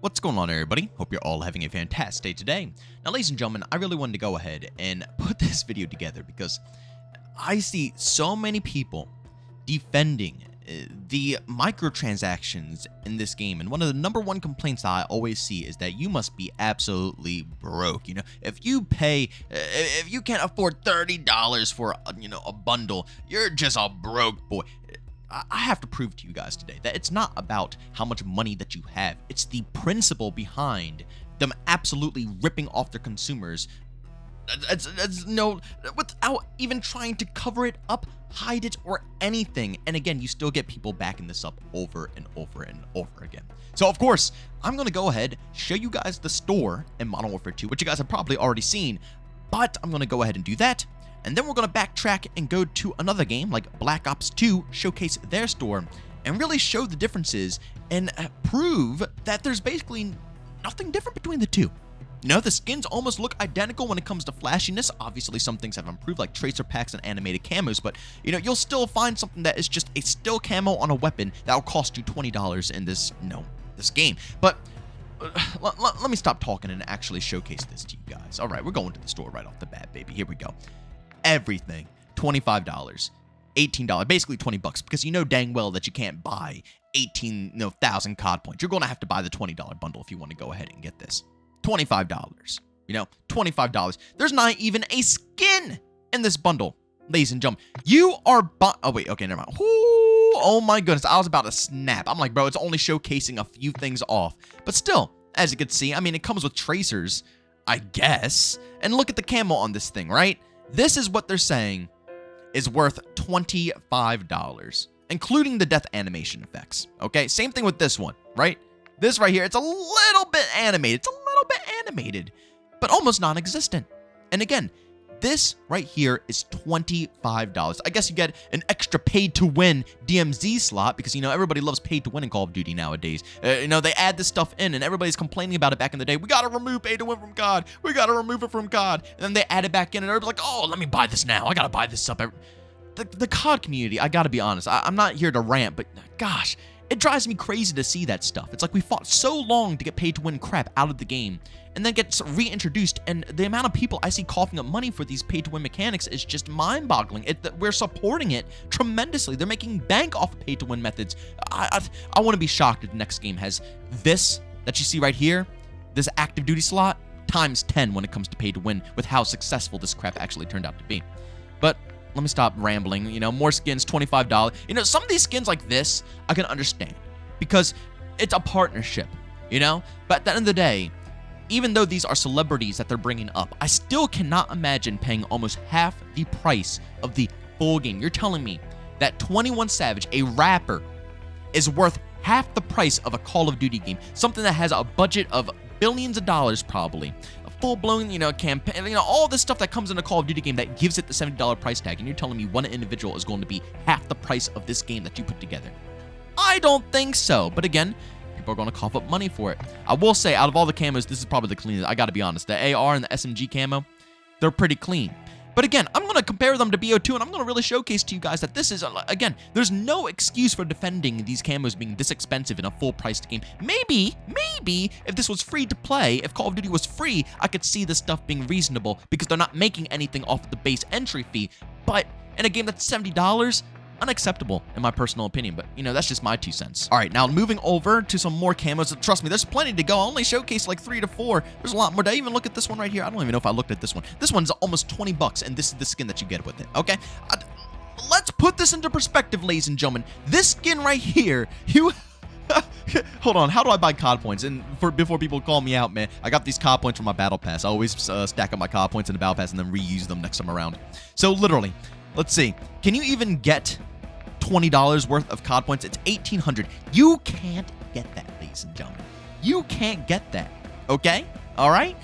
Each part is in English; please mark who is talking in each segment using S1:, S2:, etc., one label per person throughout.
S1: What's going on, everybody? Hope you're all having a fantastic day today. Now, ladies and gentlemen, I really wanted to go ahead and put this video together because I see so many people defending the microtransactions in this game, and one of the #1 complaints I always see is that you must be absolutely broke. You know, if you can't afford $30 for a bundle, you're just a broke boy. I have to prove to you guys today that it's not about how much money that you have. It's the principle behind them absolutely ripping off their consumers. Without even trying to cover it up, hide it, or anything. And again, you still get people backing this up over and over and over again. So of course, I'm going to go ahead, show you guys the store in Modern Warfare 2, which you guys have probably already seen, but I'm going to go ahead and do that. And then we're going to backtrack and go to another game like Black Ops 2, showcase their store, and really show the differences and prove that there's basically nothing different between the two. You know, the skins almost look identical when it comes to flashiness. Obviously, some things have improved, like tracer packs and animated camos, but, you'll still find something that is just a still camo on a weapon that will cost you $20 in this game. But let me stop talking and actually showcase this to you guys. All right, we're going to the store right off the bat, baby. Here we go. Everything, $25, $18, basically $20, because you know dang well that you can't buy 18,000 COD points. You're going to have to buy the $20 bundle if you want to go ahead and get this. $25, $25. There's not even a skin in this bundle, ladies and gentlemen. You are oh wait, okay, never mind. Ooh, oh my goodness, I was about to snap. I'm like, bro, it's only showcasing a few things off, but still, as you can see, I mean, it comes with tracers, I guess. And look at the camo on this thing, right? This is what they're saying is worth $25, including the death animation effects, okay? Same thing with this one, right? This right here, it's a little bit animated. But almost non-existent. And again, this right here is $25. I guess you get an extra paid-to-win DMZ slot because, everybody loves paid-to-win in Call of Duty nowadays. They add this stuff in, and everybody's complaining about it back in the day. We got to remove paid-to-win from COD. We got to remove it from COD. And then they add it back in, and everybody's like, oh, let me buy this now. I got to buy this up. The COD community, I got to be honest, I'm not here to rant, but gosh, it drives me crazy to see that stuff. It's like we fought so long to get paid-to-win crap out of the game, and then gets reintroduced, and the amount of people I see coughing up money for these pay-to-win mechanics is just mind-boggling. We're supporting it tremendously. They're making bank off of pay-to-win methods. I want to be shocked if the next game has this that you see right here, this active duty slot, times 10 when it comes to pay-to-win with how successful this crap actually turned out to be. But let me stop rambling. More skins, $25. Some of these skins like this, I can understand because it's a partnership, But at the end of the day, even though these are celebrities that they're bringing up, I still cannot imagine paying almost half the price of the full game. You're telling me that 21 Savage, a rapper, is worth half the price of a Call of Duty game, something that has a budget of billions of dollars probably, a full-blown, campaign, all this stuff that comes in a Call of Duty game that gives it the $70 price tag, and you're telling me one individual is going to be half the price of this game that you put together? I don't think so, but again, people are going to cough up money for it. I will say, out of all the camos, this is probably the cleanest. I got to be honest. The AR and the SMG camo, they're pretty clean. But again, I'm going to compare them to BO2, and I'm going to really showcase to you guys that this is, again, there's no excuse for defending these camos being this expensive in a full-priced game. Maybe, if this was free to play, if Call of Duty was free, I could see this stuff being reasonable because they're not making anything off of the base entry fee. But in a game that's $70, unacceptable in my personal opinion, but that's just my 2 cents. All right, now moving over to some more camos. Trust me, there's plenty to go. I only showcased like 3 to 4. There's a lot more. Did I even look at this one right here? I don't even know if I looked at this one. This one's almost $20, and this is the skin that you get with it, okay? Let's put this into perspective, ladies and gentlemen. This skin right here, hold on, how do I buy COD points? And before people call me out, man, I got these COD points from my battle pass. I always stack up my COD points in the battle pass and then reuse them next time around. So literally, let's see. Can you even get $20 worth of COD points? It's 1,800. You can't get that, ladies and gentlemen. You can't get that, okay? All right?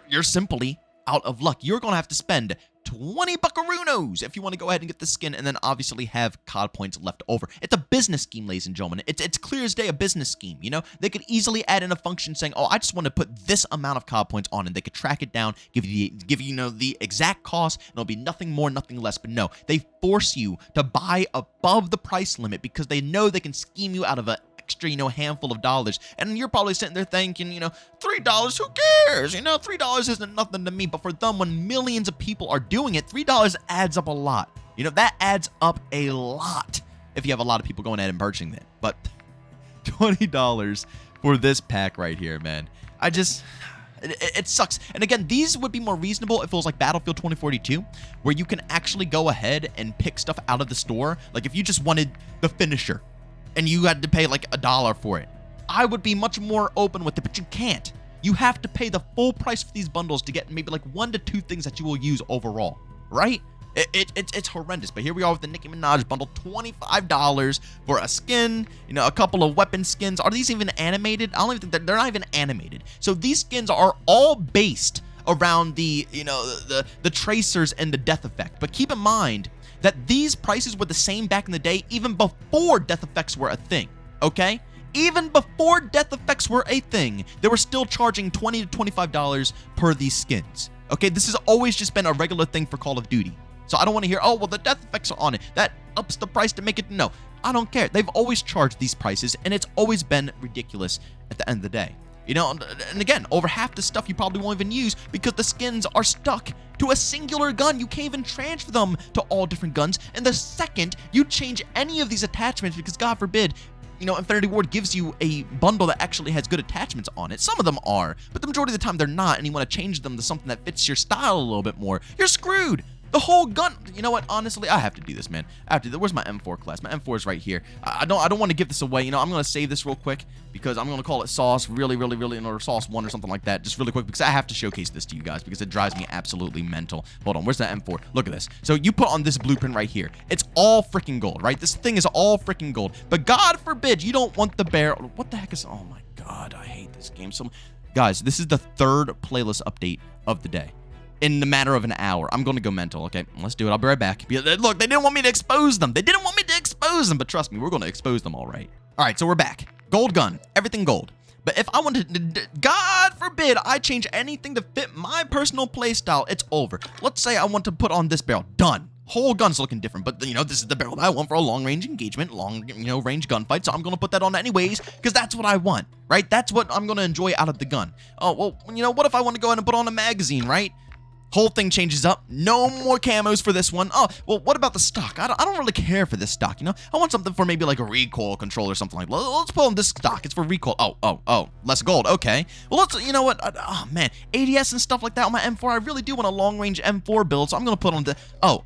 S1: You're simply out of luck. You're going to have to spend 20 buckaroos if you want to go ahead and get the skin, and then obviously have COD points left over. It's a business scheme, ladies and gentlemen. It's clear as day a business scheme, They could easily add in a function saying, oh, I just want to put this amount of COD points on, and they could track it down, give you the exact cost, and it'll be nothing more, nothing less. But no, they force you to buy above the price limit because they know they can scheme you out of a extra, handful of dollars. And you're probably sitting there thinking, $3, who cares? $3 isn't nothing to me. But for them, when millions of people are doing it, $3 adds up a lot. That adds up a lot if you have a lot of people going ahead and purchasing it. But $20 for this pack right here, man. It sucks. And again, these would be more reasonable if it was like Battlefield 2042, where you can actually go ahead and pick stuff out of the store. Like if you just wanted the finisher and you had to pay like $1 for it, I would be much more open with it, but you can't. You have to pay the full price for these bundles to get maybe like 1 to 2 things that you will use overall, right? It's horrendous. But here we are with the Nicki Minaj bundle, $25 for a skin, a couple of weapon skins. Are these even animated? I don't even think they're not even animated. So these skins are all based around the tracers and the death effect. But keep in mind that these prices were the same back in the day, even before death effects were a thing, okay? Even before death effects were a thing, they were still charging $20 to $25 per these skins. Okay, this has always just been a regular thing for Call of Duty. So I don't want to hear, oh, well, the death effects are on it. That ups the price to make it. No, I don't care. They've always charged these prices, and it's always been ridiculous at the end of the day. And again, over half the stuff you probably won't even use because the skins are stuck to a singular gun. You can't even transfer them to all different guns. And the second you change any of these attachments, because God forbid, Infinity Ward gives you a bundle that actually has good attachments on it. Some of them are, but the majority of the time they're not, and you want to change them to something that fits your style a little bit more, you're screwed. The whole gun. You know what? Honestly, I have to do this, man. I have to. Where's my M4 class? My M4 is right here. I don't want to give this away. I'm going to save this real quick because I'm going to call it Sauce really, or Sauce 1 or something like that. Just really quick because I have to showcase this to you guys because it drives me absolutely mental. Hold on. Where's that M4? Look at this. So you put on this blueprint right here. It's all freaking gold, right? This thing is all freaking gold. But God forbid you don't want the barrel. What the heck is... Oh, my God. I hate this game so much. Guys, this is the 3rd playlist update of the day. In the matter of an hour. I'm going to go mental, okay? Let's do it. I'll be right back. Look, they didn't want me to expose them. They didn't want me to expose them, but trust me, we're going to expose them all right. All right, so we're back. Gold gun. Everything gold. But if I wanted to, God forbid, I change anything to fit my personal playstyle, it's over. Let's say I want to put on this barrel. Done. Whole gun's looking different, but, this is the barrel that I want for a long-range engagement, range gunfight, so I'm going to put that on anyways, because that's what I want, right? That's what I'm going to enjoy out of the gun. Oh, well, what if I want to go ahead and put on a magazine, right? Whole thing changes up. No more camos for this one. Oh, well, what about the stock? I don't really care for this stock, I want something for maybe like a recoil control or something like that. Let's put on this stock. It's for recoil. Oh, less gold. Okay. Well, let's, oh, man. ADS and stuff like that on my M4. I really do want a long-range M4 build, so I'm going to put on the... Oh.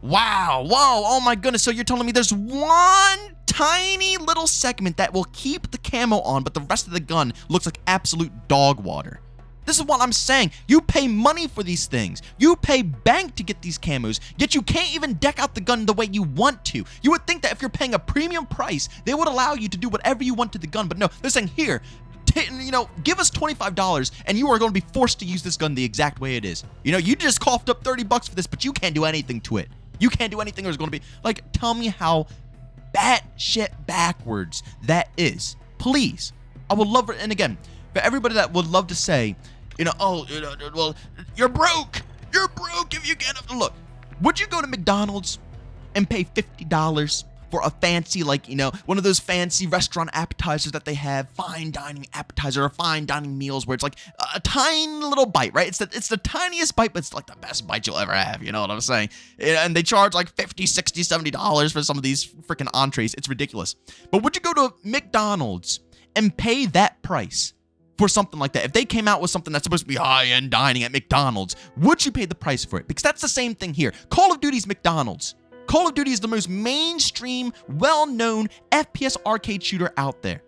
S1: Wow. Whoa. Oh, my goodness. So you're telling me there's one tiny little segment that will keep the camo on, but the rest of the gun looks like absolute dog water. This is what I'm saying. You pay money for these things. You pay bank to get these camos, yet you can't even deck out the gun the way you want to. You would think that if you're paying a premium price, they would allow you to do whatever you want to the gun, but no, they're saying, here, give us $25 and you are going to be forced to use this gun the exact way it is. You just coughed up $30 for this, but you can't do anything to it. You can't do anything. There's going to be, tell me how batshit backwards that is. Please. I would love it. And again, for everybody that would love to say, well, you're broke. You're broke if you can't. Look, would you go to McDonald's and pay $50 for a fancy, one of those fancy restaurant appetizers that they have, fine dining appetizer or fine dining meals where it's like a tiny little bite, right? It's the tiniest bite, but it's like the best bite you'll ever have. You know what I'm saying? And they charge like $50, $60, $70 for some of these freaking entrees. It's ridiculous. But would you go to McDonald's and pay that price for something like that? If they came out with something that's supposed to be high-end dining at McDonald's, would you pay the price for it? Because that's the same thing here. Call of Duty's McDonald's. Call of Duty is the most mainstream, well-known FPS arcade shooter out there.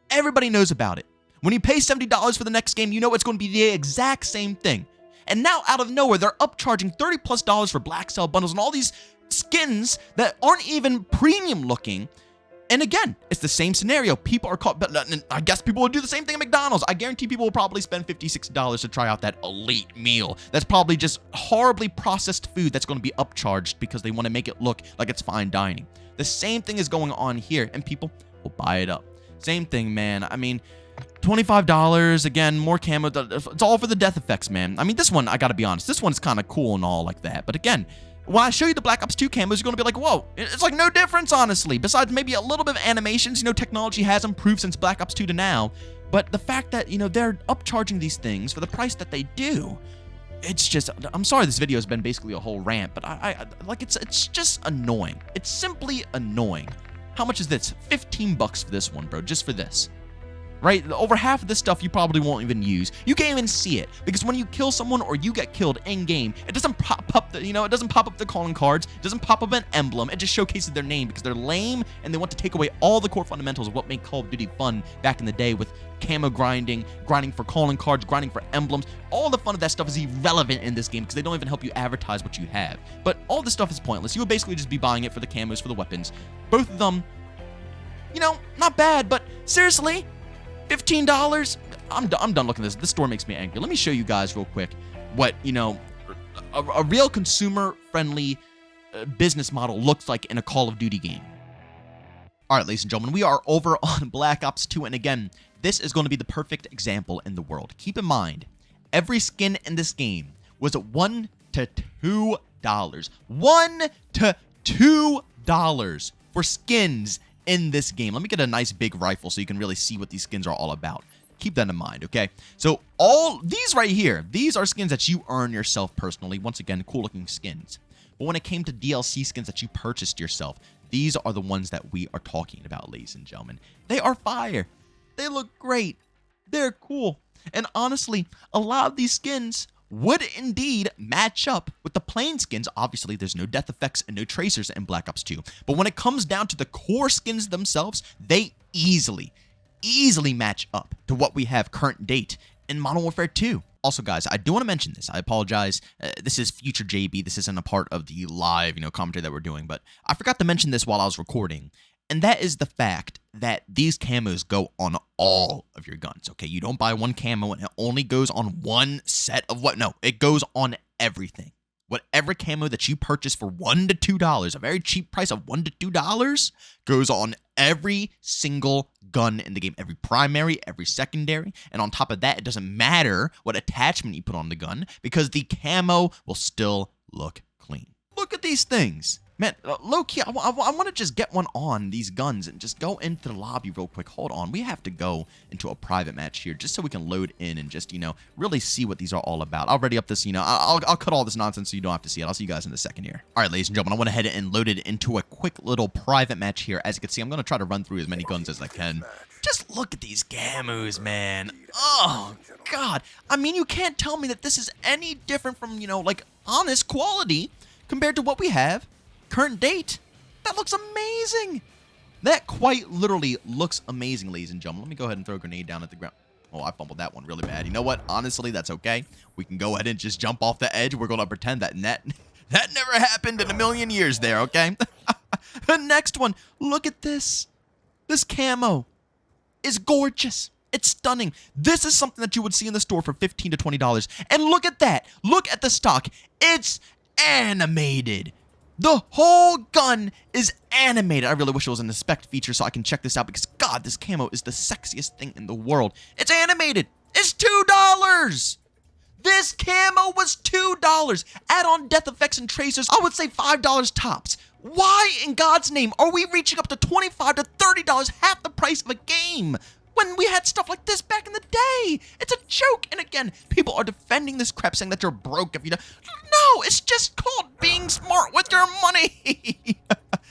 S1: Everybody knows about it. When you pay $70 for the next game, you know it's going to be the exact same thing. And now, out of nowhere, they're upcharging $30+ for Black Cell bundles and all these skins that aren't even premium looking. And again, it's the same scenario. People are caught, but I guess people will do the same thing at McDonald's. I guarantee people will probably spend $50, $60 to try out that elite meal. That's probably just horribly processed food that's going to be upcharged because they want to make it look like it's fine dining. The same thing is going on here, and people will buy it up. Same thing, man. I mean, $25, again, more camo. It's all for the death effects, man. I mean, this one, I got to be honest, this one's kind of cool and all like that. But again, when I show you the Black Ops 2 camos, you're going to be like, whoa, it's like no difference, honestly. Besides maybe a little bit of animations, technology has improved since Black Ops 2 to now. But the fact that, they're upcharging these things for the price that they do, it's just, I'm sorry this video has been basically a whole rant, but it's just annoying. It's simply annoying. How much is this? 15 bucks for this one, bro, just for this. Right? Over half of this stuff you probably won't even use. You can't even see it because when you kill someone or you get killed in game, it doesn't pop up it doesn't pop up the calling cards, it doesn't pop up an emblem, it just showcases their name because they're lame and they want to take away all the core fundamentals of what made Call of Duty fun back in the day with camo grinding for calling cards, grinding for emblems. All the fun of that stuff is irrelevant in this game because they don't even help you advertise what you have. But all this stuff is pointless. You would basically just be buying it for the camos, for the weapons. Both of them, not bad, but seriously, $15? I'm done looking at this. This store makes me angry. Let me show you guys real quick what, a real consumer-friendly business model looks like in a Call of Duty game. All right, ladies and gentlemen, we are over on Black Ops 2, and again, this is going to be the perfect example in the world. Keep in mind, every skin in this game was $1 to $2. $1 to $2 for skins in this game. Let me get a nice big rifle so you can really see what these skins are all about. Keep that in mind, okay? So all these right here, these are skins that you earn yourself personally. Once again, cool looking skins. But when it came to DLC skins that you purchased yourself, these are the ones that we are talking about, ladies and gentlemen. They are fire. They look great. They're cool. And honestly, a lot of these skins would indeed match up with the plain skins. Obviously, there's no death effects and no tracers in Black Ops 2. But when it comes down to the core skins themselves, they easily match up to what we have current date in Modern Warfare 2. Also, guys, I do want to mention this. I apologize. This is future JB. This isn't a part of the live, commentary that we're doing. But I forgot to mention this while I was recording. And that is the fact that these camos go on all of your guns, okay? You don't buy one camo and it only goes on one set of what? No, it goes on everything. Whatever camo that you purchase for $1 to $2, a very cheap price of $1 to $2, goes on every single gun in the game, every primary, every secondary, and on top of that, it doesn't matter what attachment you put on the gun because the camo will still look clean. Look at these things. Man, low-key, I want to just get one on these guns and just go into the lobby real quick. Hold on. We have to go into a private match here just so we can load in and just, really see what these are all about. I'll ready up this, I'll cut all this nonsense so you don't have to see it. I'll see you guys in a second here. All right, ladies and gentlemen, I went ahead and loaded into a quick little private match here. As you can see, I'm going to try to run through as many guns as I can. Just look at these camos, man. Oh, God. I mean, you can't tell me that this is any different from, honest quality compared to what we have current date. That looks amazing. That quite literally looks amazing, ladies and gentlemen. Let me go ahead and throw a grenade down at the ground. Oh, I fumbled that one really bad. You know what? Honestly, that's okay. We can go ahead and just jump off the edge. We're going to pretend that that never happened in a million years there, okay? The next one. Look at this. This camo is gorgeous. It's stunning. This is something that you would see in the store for $15 to $20. And look at that. Look at the stock. It's animated. The whole gun is animated. I really wish it was an inspect feature so I can check this out because, God, this camo is the sexiest thing in the world. It's animated. It's $2. This camo was $2. Add on death effects and tracers, I would say $5 tops. Why in God's name are we reaching up to $25 to $30, half the price of a game? When we had stuff like this back in the day. It's a joke. And again, people are defending this crap saying that you're broke if you don't. No, it's just called being smart with your money.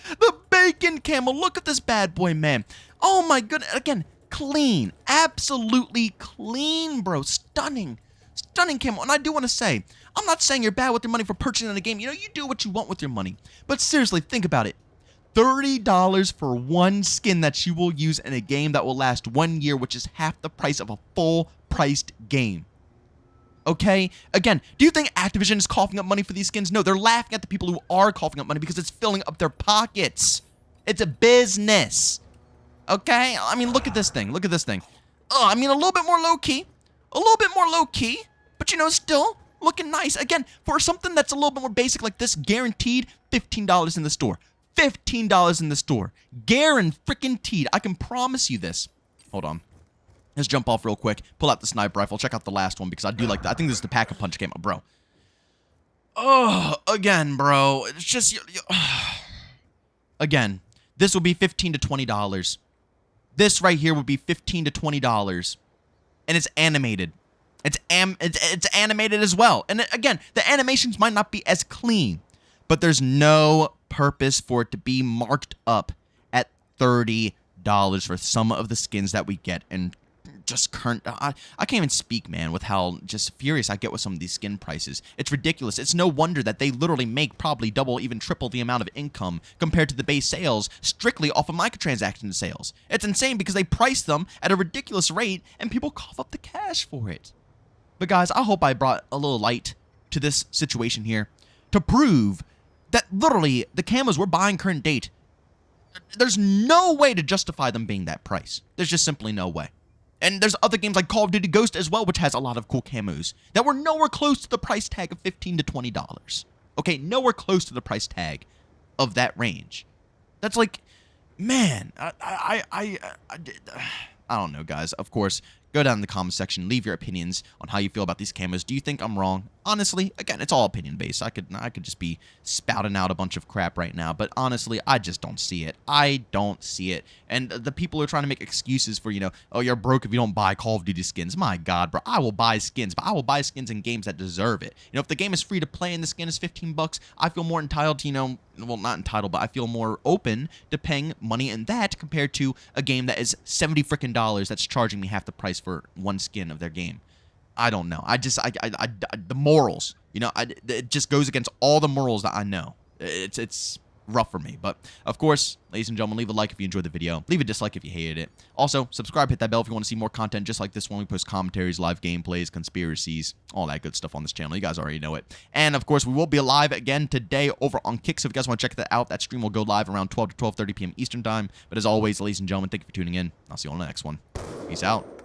S1: The bacon camo. Look at this bad boy, man. Oh my goodness. Again, clean. Absolutely clean, bro. Stunning. Stunning camo. And I do want to say, I'm not saying you're bad with your money for purchasing in a game. You do what you want with your money. But seriously, think about it. $30 for one skin that you will use in a game that will last 1 year, which is half the price of a full-priced game. Okay? Again, do you think Activision is coughing up money for these skins? No, they're laughing at the people who are coughing up money because it's filling up their pockets. It's a business. Okay? I mean, look at this thing. Look at this thing. I mean, a little bit more low-key. A little bit more low-key. But, still looking nice. Again, for something that's a little bit more basic like this, guaranteed $15 in the store. $15 in the store. Guaranteed. I can promise you this. Hold on. Let's jump off real quick. Pull out the sniper rifle. Check out the last one because I do like that. I think this is the pack-a-punch camo, bro. Oh, again, bro. It's just again. This will be $15 to $20. This right here would be $15 to $20, and it's animated. It's animated as well. And again, the animations might not be as clean, but there's no purpose for it to be marked up at $30 for some of the skins that we get. And just current, I can't even speak, man, with how just furious I get with some of these skin prices. It's ridiculous. It's no wonder that they literally make probably double, even triple the amount of income compared to the base sales strictly off of microtransaction sales. It's insane because they price them at a ridiculous rate and people cough up the cash for it. But guys, I hope I brought a little light to this situation here to prove that literally the camos we're buying current date, there's no way to justify them being that price. There's just simply no way. And there's other games like Call of Duty Ghost as well, which has a lot of cool camos that were nowhere close to the price tag of $15 to $20. Okay, nowhere close to the price tag of that range. That's like, man, I don't know, guys. Of course, go down in the comment section, leave your opinions on how you feel about these camos. Do you think I'm wrong? Honestly, again, it's all opinion based. I could just be spouting out a bunch of crap right now, but honestly, I just don't see it. I don't see it. And the people who are trying to make excuses for, oh, you're broke if you don't buy Call of Duty skins. My God, bro, I will buy skins, but I will buy skins in games that deserve it. If the game is free to play and the skin is $15, I feel more entitled to, well, not entitled, but I feel more open to paying money in that compared to a game that is $70 freaking that's charging me half the price for one skin of their game. I don't know. The morals, it just goes against all the morals that I know. It's rough for me. But, of course, ladies and gentlemen, leave a like if you enjoyed the video. Leave a dislike if you hated it. Also, subscribe, hit that bell if you want to see more content just like this one. We post commentaries, live gameplays, conspiracies, all that good stuff on this channel. You guys already know it. And, of course, we will be live again today over on Kick. So if you guys want to check that out, that stream will go live around 12 to 12:30 p.m. Eastern Time. But, as always, ladies and gentlemen, thank you for tuning in. I'll see you on the next one. Peace out.